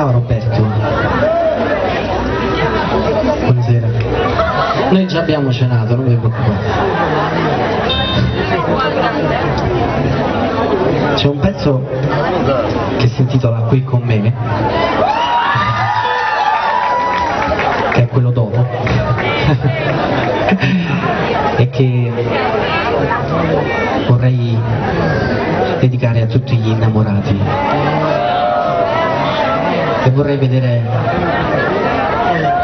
Ciao Roberto. Buonasera. Noi già abbiamo cenato, non vi preoccupate. C'è un pezzo che si intitola Qui con me, che è quello dopo, e che vorrei dedicare a tutti gli innamorati, e vorrei vedere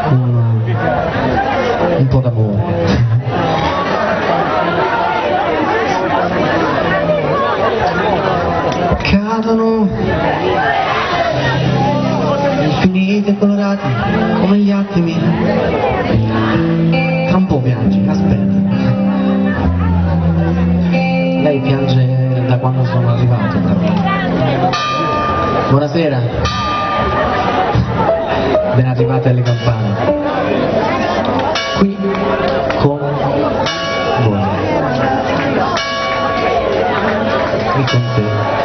un po' d'amore. Cadono infiniti e colorati come gli attimi, tra un po' piangi, aspetta. Lei piange da quando sono arrivato. Buonasera, ben arrivate alle campane. Qui con voi, qui con te.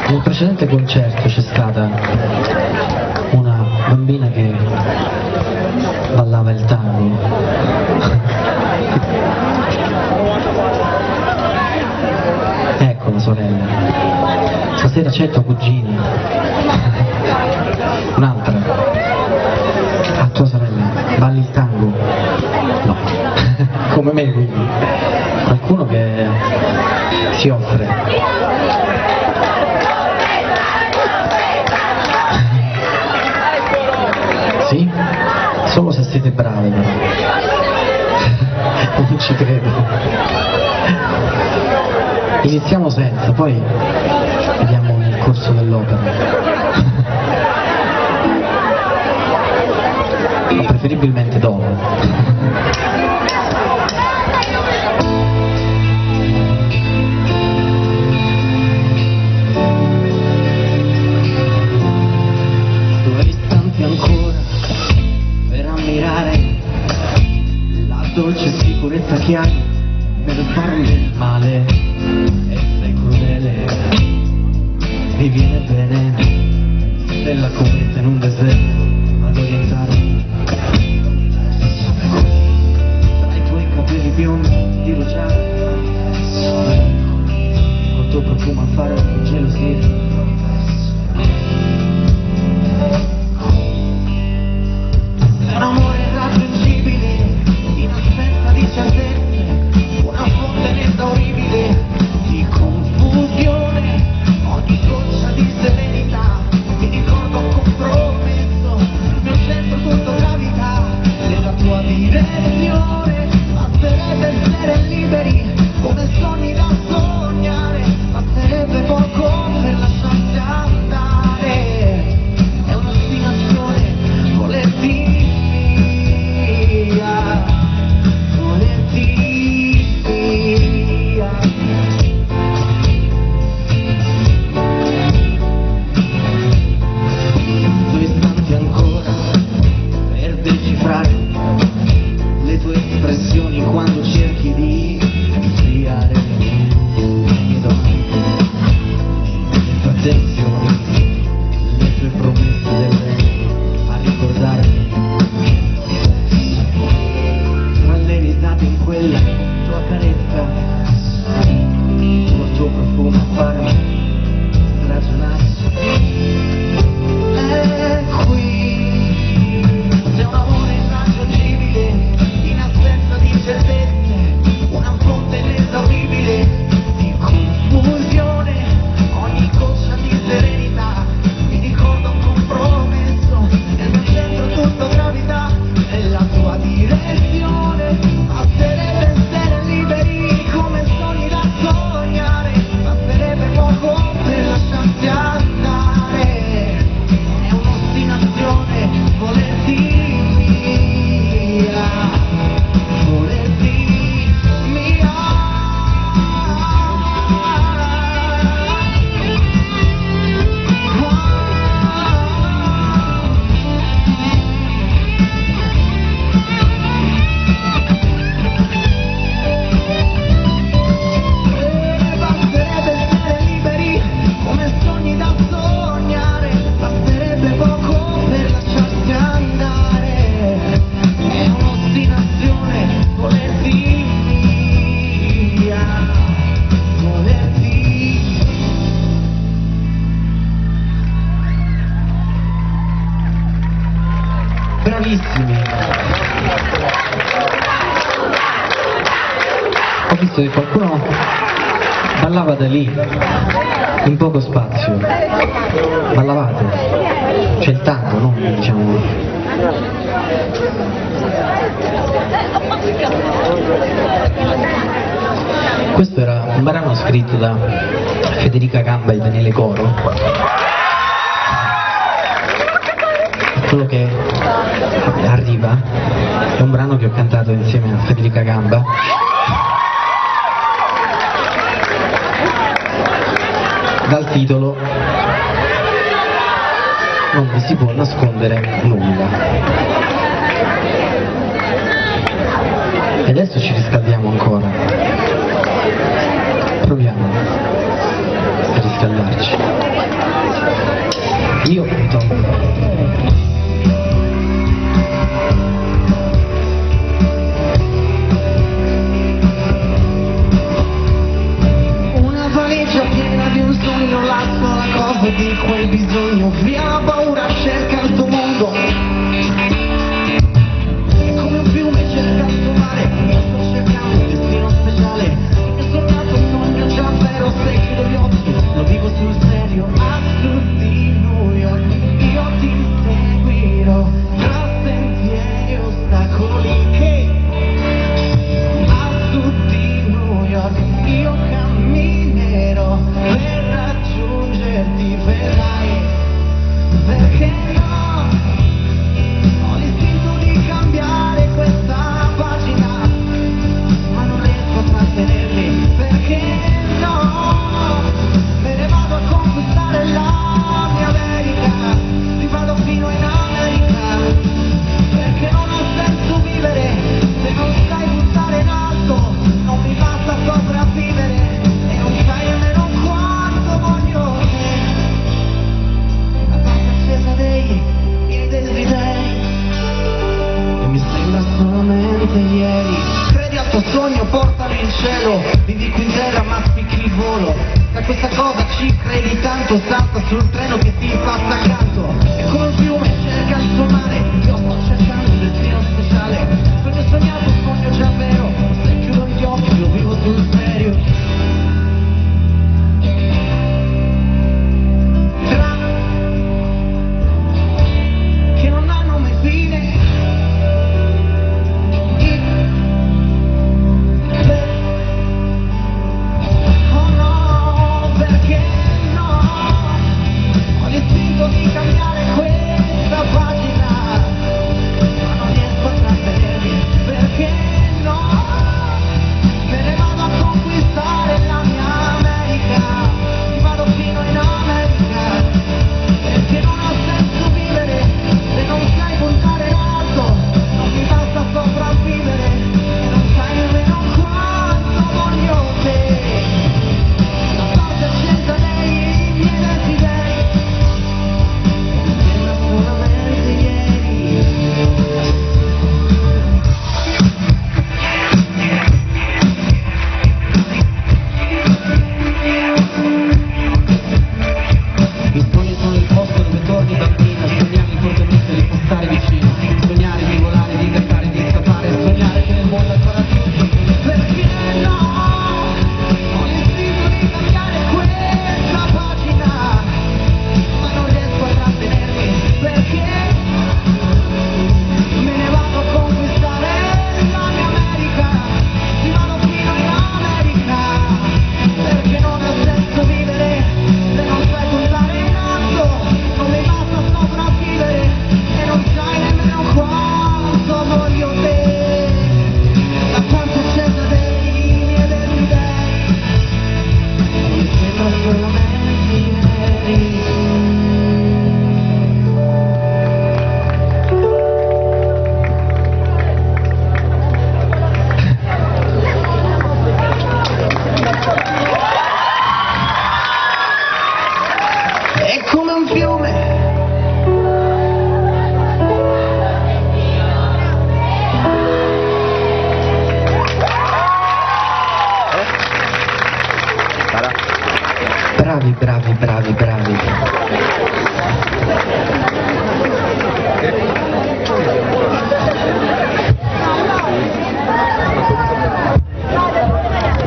Nel precedente concerto c'è stata una bambina che ballava il tango. Ecco la sorella. Stasera c'è tua cugina. Un'altra. Ah, tua sorella. Balli il tango? No. Come me quindi. Qualcuno che si offre. Sì? Solo se siete brave però. Non ci credo. Iniziamo senza, poi vediamo nel corso dell'opera. Ma preferibilmente dopo. Dolce sicurezza che hai per farmi del male e sei crudele, mi viene bene stella cometa in un deserto ad orientarmi tra i tuoi capelli biondi di rugiada, col tuo profumo a fare gelosia. Un amore irraggiungibile in assenza di certezze, una fonte inesauribile di confusione, ogni goccia di serenità, mi ricordo un compromesso, il mio centro tutto gravità, nella tua direzione, basterebbe essere liberi, come sogni da sognare, basterebbe poco per lasciarsi andare, è un'ostinazione volerti quando cerchi di sviare le tue attenzioni, le tue promesse delle a ricordarmi tra le risate in quella tua carezza, col tuo profumo a farmi ragionare. È qui, c'è un amore irraggiungibile in assenza di certezze, una fonte inesauribile di confusione, ogni goccia di serenità, mi ricorda un compromesso, nel mio centro tutto gravità, nella tua direzione, basterebbe essere liberi come sogni da sognare, basterebbe poco per lasciarsi andare, è un'ostinazione volerti via. Bravissimi! Ho visto che qualcuno ballava da lì, in poco spazio. Ballavate? C'è il tango, no? Diciamo. Questo era un brano scritto da Federica Gamba e Daniele Coro. Quello che arriva è un brano che ho cantato insieme a Federica Gamba. Dal titolo Non vi si può nascondere nulla. E adesso ci riscaldiamo ancora. Proviamo a riscaldarci. Io mi tolgo. sogno, via la paura, cerca il tuo mondo. E come un fiume cerca il tuo mare, io sto cercando un destino speciale. Il mio soldato sogno già vero, se chiudo gli occhi, lo vivo sul serio. A tutti New York, io ti seguirò, tra sentieri e ostacoli che a tutti New York io camminerò per raggiungerti, vedrai, perché no, ho l'istinto di cambiare questa pagina, ma non riesco a trattenermi, perché no, me ne vado a conquistare la mia America, ti vado fino in America, perché non ha senso vivere se non sai buttare in alto, non mi basta sopravvivere e non sai nemmeno quanto voglio te, la parte accesa dei miei desideri e mi sembra solamente ieri. Credi al tuo sogno, portami in cielo, vivi qui in terra ma spicchi il volo, se a questa cosa ci credi tanto, salta sul treno che ti passa accanto, e come un